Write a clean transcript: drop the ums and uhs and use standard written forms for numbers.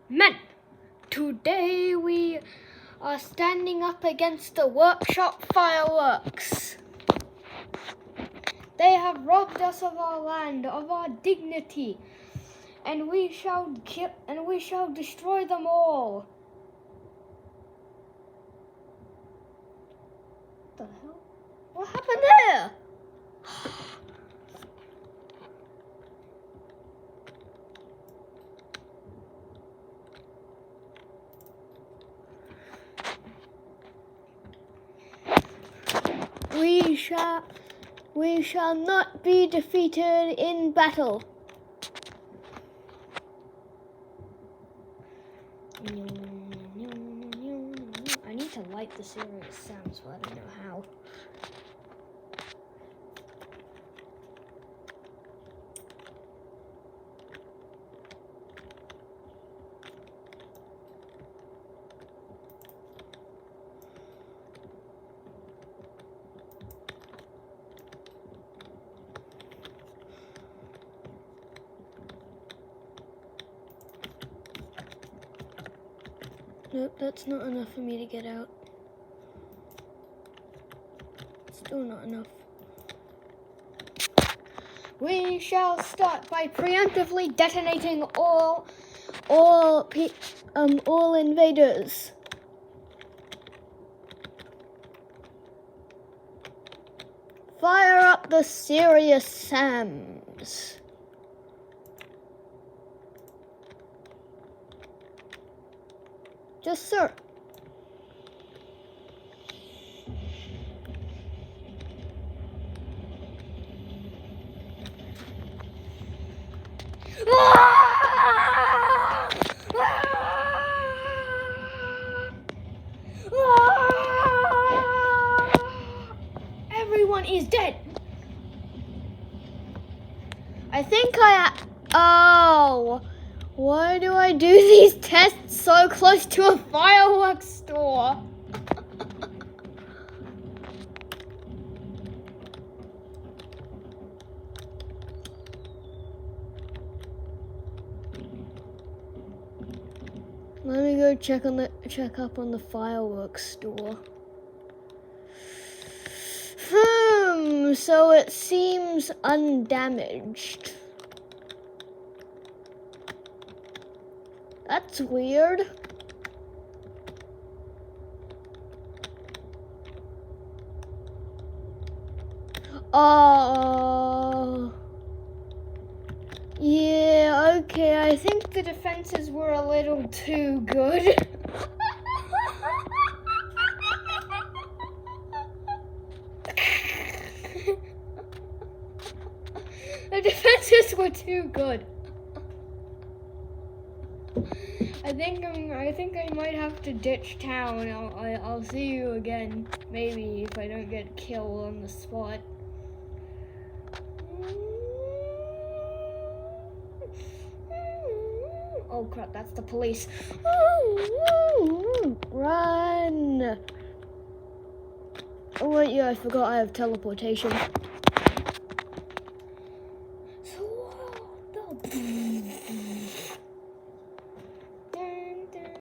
Men, today we are standing up against the workshop fireworks. They have robbed us of our land, of our dignity, and we shall destroy them all. What the hell? What happened there? We shall not be defeated in battle. I need to light the serious sounds, but I don't know how. Nope, that's not enough for me to get out. Still not enough. We shall start by preemptively detonating all invaders. Fire up the serious Sams. Yes, sir. Everyone is dead. I think oh. Why do I do these tests so close to a fireworks store? Let me go check up on the fireworks store. So it seems undamaged. That's weird. Oh. Yeah, okay. I think the defenses were a little too good. The defenses were too good. I think I might have to ditch town. I'll see you again, maybe, if I don't get killed on the spot. Oh crap, that's the police. Run! Oh wait, yeah, I forgot I have teleportation.